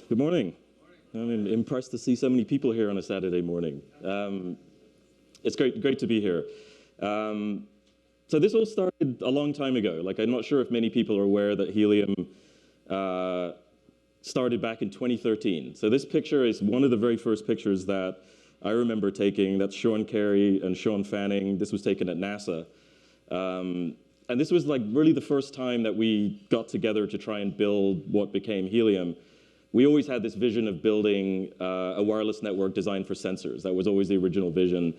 Good morning. I'm impressed to see so many people here on a Saturday morning. It's great to be here. So this all started a long time ago. Like, I'm not sure if many people are aware that Helium started back in 2013. So this picture is one of the very first pictures that I remember taking. That's Sean Carey and Sean Fanning. This was taken at NASA. And this was like really the first time that we got together to try and build what became Helium. We always had this vision of building a wireless network designed for sensors. That was always the original vision.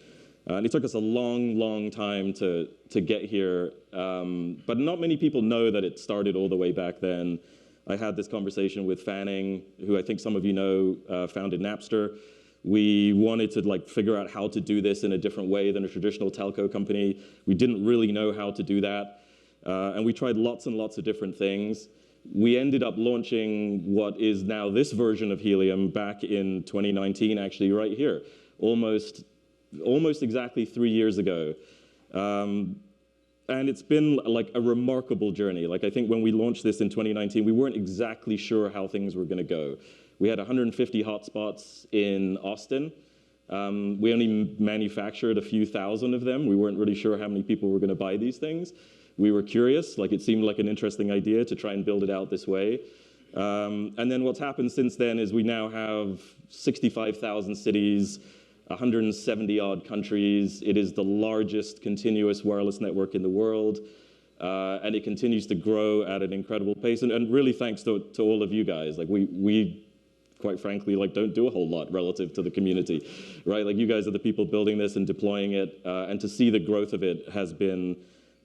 And it took us a long time to get here. But not many people know that it started all the way back then. I had this conversation with Fanning, who I think some of you know founded Napster. We wanted to figure out how to do this in a different way than a traditional telco company. We didn't really know how to do that. And we tried lots and lots of different things. We ended up launching what is now this version of Helium back in 2019, actually right here, almost exactly 3 years ago. And it's been like a remarkable journey. Like, I think when we launched this in 2019, we weren't exactly sure how things were going to go. We had 150 hotspots in Austin. We only manufactured a few thousand of them. We weren't really sure how many people were going to buy these things. We were curious, like it seemed like an interesting idea to try and build it out this way. And then what's happened since then is we now have 65,000 cities, 170-odd countries. It is the largest continuous wireless network in the world. And it continues to grow at an incredible pace. And really thanks to all of you guys. Like we quite frankly, don't do a whole lot relative to the community, right? Like, you guys are the people building this and deploying it. And to see the growth of it has been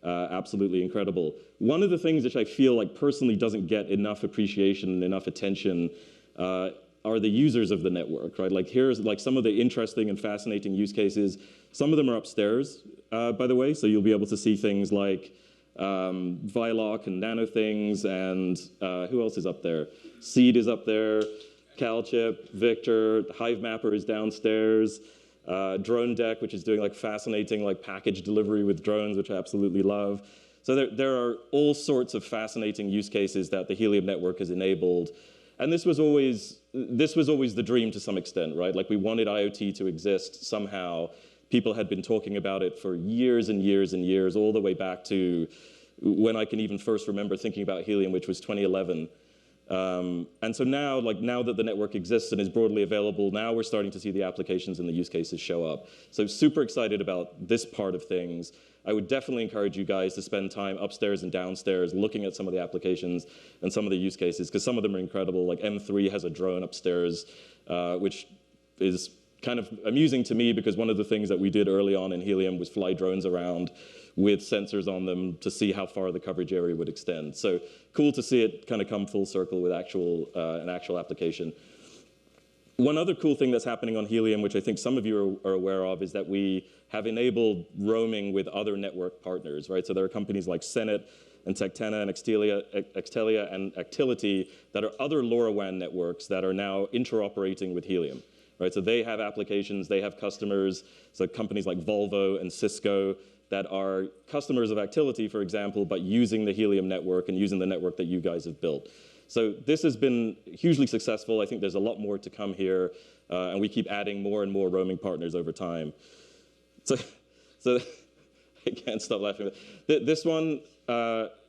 absolutely incredible. One of the things which I feel like personally doesn't get enough appreciation and enough attention are the users of the network, right? Like, here's some of the interesting and fascinating use cases. Some of them are upstairs, by the way, so you'll be able to see things like Viloc and Nano Things, and who else is up there? Seed is up there, CalChip, Victor, Hive Mapper is downstairs. Drone Deck, which is doing fascinating package delivery with drones, which I absolutely love. So there are all sorts of fascinating use cases that the Helium network has enabled. And this was always the dream to some extent, right? Like, we wanted IoT to exist somehow. People had been talking about it for years and years and years, all the way back to when I can even first remember thinking about Helium, which was 2011. And so now, now that the network exists and is broadly available, now we're starting to see the applications and the use cases show up. So super excited about this part of things. I would definitely encourage you guys to spend time upstairs and downstairs looking at some of the applications and some of the use cases, because some of them are incredible. Like, M3 has a drone upstairs, which is kind of amusing to me, because one of the things that we did early on in Helium was fly drones around with sensors on them to see how far the coverage area would extend. So cool to see it kind of come full circle with an actual application. One other cool thing that's happening on Helium, which I think some of you are aware of, is that we have enabled roaming with other network partners, right? So there are companies like Senet and Tectena and Extelia and Actility that are other LoRaWAN networks that are now interoperating with Helium, right? So they have applications, they have customers, so companies like Volvo and Cisco that are customers of Actility, for example, but using the Helium network and using the network that you guys have built. So this has been hugely successful. I think there's a lot more to come here, and we keep adding more and more roaming partners over time. So I can't stop laughing. This one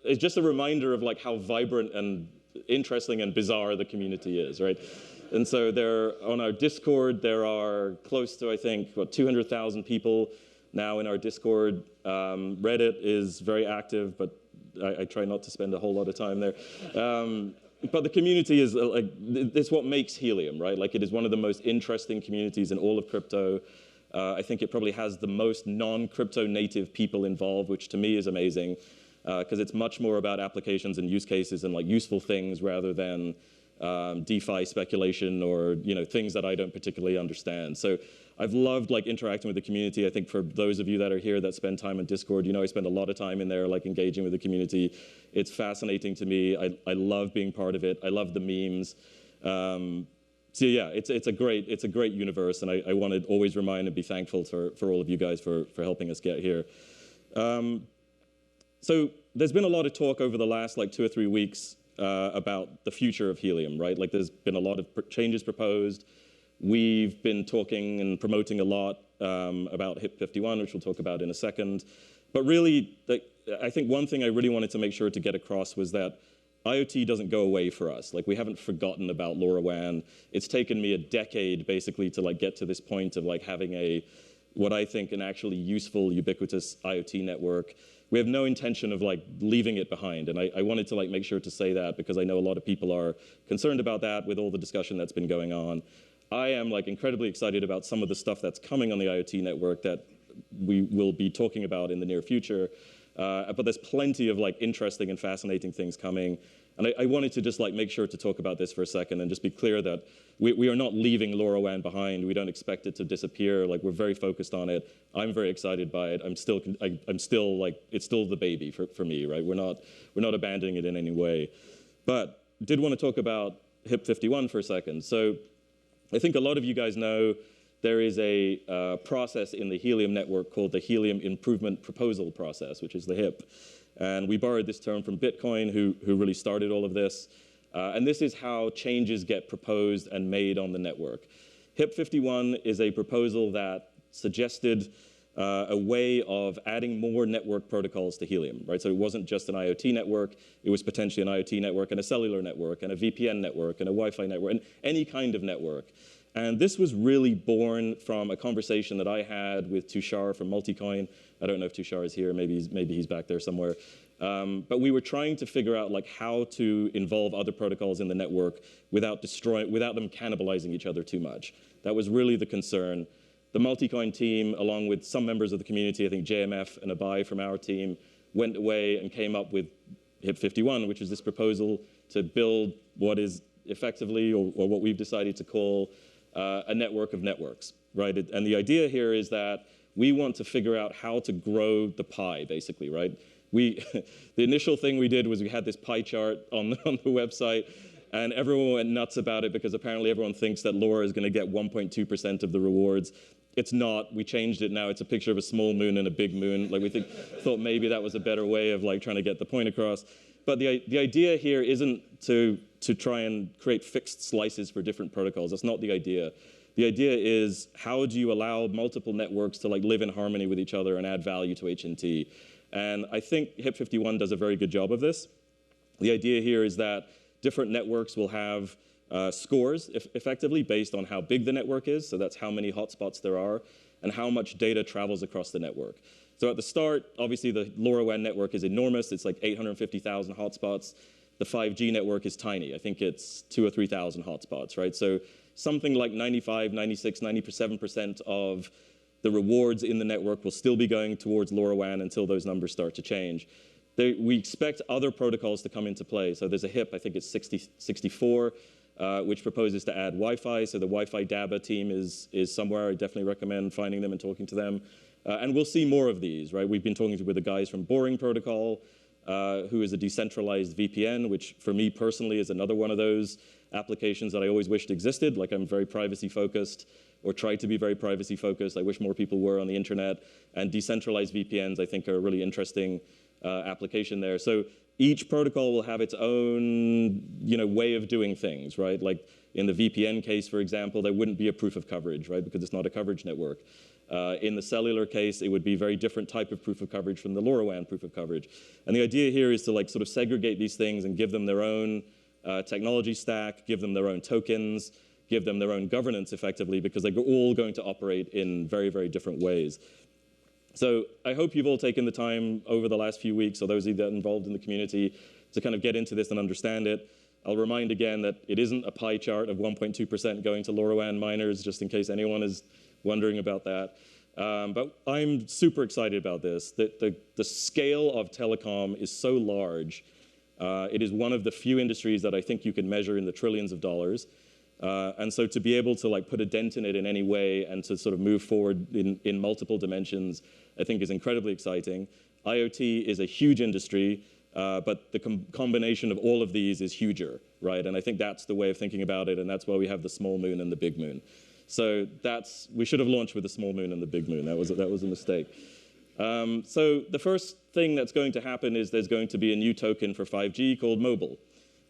is just a reminder of how vibrant and interesting and bizarre the community is, right? And so on our Discord, there are close to, I think, 200,000 people now in our Discord. Reddit is very active, but I try not to spend a whole lot of time there. But the community is it's what makes Helium, right? Like, it is one of the most interesting communities in all of crypto. I think it probably has the most non-crypto native people involved, which to me is amazing, because it's much more about applications and use cases and useful things rather than DeFi speculation or things that I don't particularly understand. So I've loved interacting with the community. I think for those of you that are here that spend time on Discord, I spend a lot of time in there engaging with the community. It's fascinating to me. I love being part of it. I love the memes. So yeah, it's a great universe, and I want to always remind and be thankful for all of you guys for helping us get here. So there's been a lot of talk over the last 2 or 3 weeks about the future of helium, right? Like there's been a lot of changes proposed. We've been talking and promoting a lot about HIP 51, which we'll talk about in a second. But really, I think one thing I really wanted to make sure to get across was that IoT doesn't go away for us. Like we haven't forgotten about LoRaWAN. It's taken me a decade basically to like get to this point of like having what I think an actually useful, ubiquitous IoT network. We have no intention of like leaving it behind, and I wanted to like make sure to say that because I know a lot of people are concerned about that with all the discussion that's been going on. I am like incredibly excited about some of the stuff that's coming on the IoT network that we will be talking about in the near future. But there's plenty of like interesting and fascinating things coming. And I wanted to just like make sure to talk about this for a second and just be clear that we are not leaving LoRaWAN behind. We don't expect it to disappear. Like we're very focused on it. I'm very excited by it. I'm still like, it's still the baby for me, right? We're not abandoning it in any way. But did want to talk about HIP 51 for a second. So I think a lot of you guys know there is a process in the Helium network called the Helium Improvement Proposal Process, which is the HIP. And we borrowed this term from Bitcoin, who really started all of this. And this is how changes get proposed and made on the network. HIP 51 is a proposal that suggested a way of adding more network protocols to Helium, right? So it wasn't just an IoT network. It was potentially an IoT network and a cellular network and a VPN network and a Wi-Fi network and any kind of network. And this was really born from a conversation that I had with Tushar from Multicoin. I don't know if Tushar is here. Maybe he's back there somewhere. But we were trying to figure out like how to involve other protocols in the network without them cannibalizing each other too much. That was really the concern. The Multicoin team, along with some members of the community, I think JMF and Abai from our team, went away and came up with HIP 51, which is this proposal to build what is effectively, or what we've decided to call, a network of networks, right? And the idea here is that we want to figure out how to grow the pie, basically, right? The initial thing we did was we had this pie chart on the website, and everyone went nuts about it because apparently everyone thinks that LoRa is going to get 1.2% of the rewards. It's not. We changed it now. It's a picture of a small moon and a big moon. Like thought maybe that was a better way of like trying to get the point across. But the idea here isn't to try and create fixed slices for different protocols. That's not the idea. The idea is how do you allow multiple networks to like live in harmony with each other and add value to HNT? And I think HIP 51 does a very good job of this. The idea here is that different networks will have scores effectively based on how big the network is. So that's how many hotspots there are and how much data travels across the network. So at the start, obviously the LoRaWAN network is enormous. It's like 850,000 hotspots. The 5G network is tiny. I think it's 2,000 or 3,000 hotspots, right? So something like 95, 96, 97% of the rewards in the network will still be going towards LoRaWAN until those numbers start to change. We expect other protocols to come into play. So there's a HIP, I think it's 64, which proposes to add Wi-Fi. So the Wi-Fi DABA team is somewhere. I definitely recommend finding them and talking to them. And we'll see more of these, right? We've been talking with the guys from Boring Protocol, who is a decentralized VPN, which for me personally is another one of those applications that I always wished existed. Like I'm very privacy focused, or try to be very privacy focused. I wish more people were on the internet. And decentralized VPNs, I think, are a really interesting application there. So each protocol will have its own, way of doing things, right? Like in the VPN case, for example, there wouldn't be a proof of coverage, right? Because it's not a coverage network. In the cellular case, it would be a very different type of proof of coverage from the LoRaWAN proof of coverage. And the idea here is to like sort of segregate these things and give them their own technology stack, give them their own tokens, give them their own governance effectively, because they're all going to operate in very, very different ways. So I hope you've all taken the time over the last few weeks, or those of you that are involved in the community, to kind of get into this and understand it. I'll remind again that it isn't a pie chart of 1.2% going to LoRaWAN miners, just in case anyone is wondering about that. But I'm super excited about this. The scale of telecom is so large. It is one of the few industries that I think you can measure in the trillions of dollars. And so to be able to like put a dent in it in any way and to sort of move forward in multiple dimensions, I think is incredibly exciting. IoT is a huge industry, but the combination of all of these is huger, right? And I think that's the way of thinking about it, and that's why we have the small moon and the big moon. So we should have launched with the small moon and the big moon. That was a mistake. So the first thing that's going to happen is there's going to be a new token for 5G called mobile.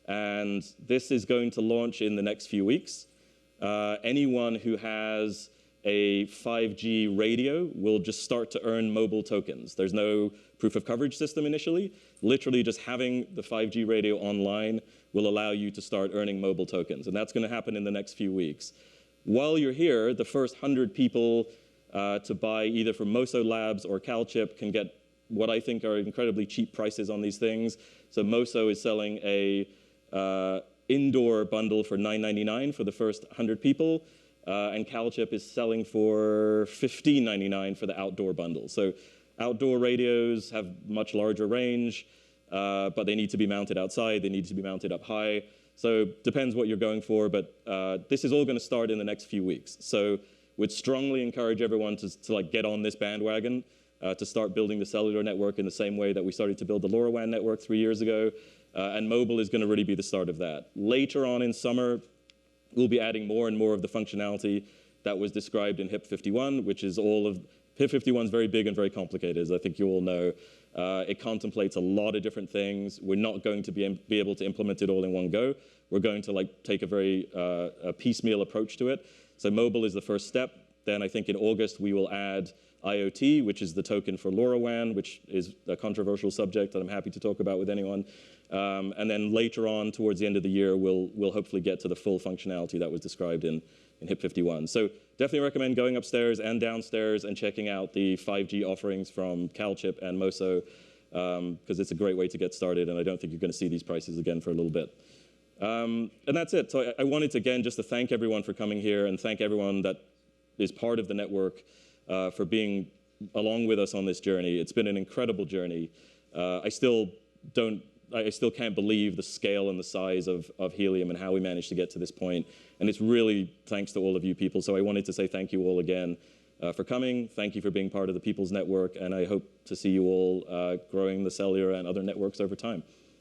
And this is going to launch in the next few weeks. Anyone who has a 5G radio will just start to earn mobile tokens. There's no proof of coverage system initially. Literally just having the 5G radio online will allow you to start earning mobile tokens. And that's going to happen in the next few weeks. While you're here, the first 100 people to buy either from Moso Labs or CalChip can get what I think are incredibly cheap prices on these things. So Moso is selling a indoor bundle for $9.99 for the first 100 people. And CalChip is selling for $15.99 for the outdoor bundle. So outdoor radios have much larger range, but they need to be mounted outside. They need to be mounted up high. So depends what you're going for, but this is all going to start in the next few weeks. So would strongly encourage everyone to like get on this bandwagon, to start building the cellular network in the same way that we started to build the LoRaWAN network 3 years ago. And mobile is going to really be the start of that. Later on in summer, we'll be adding more and more of the functionality that was described in HIP 51, which is all of HIP 51 is very big and very complicated, as I think you all know. It contemplates a lot of different things. We're not going to be able to implement it all in one go. We're going to like take a very piecemeal approach to it. So mobile is the first step. Then I think in August we will add IoT, which is the token for LoRaWAN, which is a controversial subject that I'm happy to talk about with anyone. And then later on, towards the end of the year, we'll hopefully get to the full functionality that was described in HIP 51. So definitely recommend going upstairs and downstairs and checking out the 5G offerings from CalChip and Moso, because it's a great way to get started, and I don't think you're going to see these prices again for a little bit. And that's it. So I wanted to, again, just to thank everyone for coming here and thank everyone that is part of the network for being along with us on this journey. It's been an incredible journey. I still can't believe the scale and the size of Helium and how we managed to get to this point. And it's really thanks to all of you people. So I wanted to say thank you all again for coming. Thank you for being part of the People's Network. And I hope to see you all growing the cellular and other networks over time.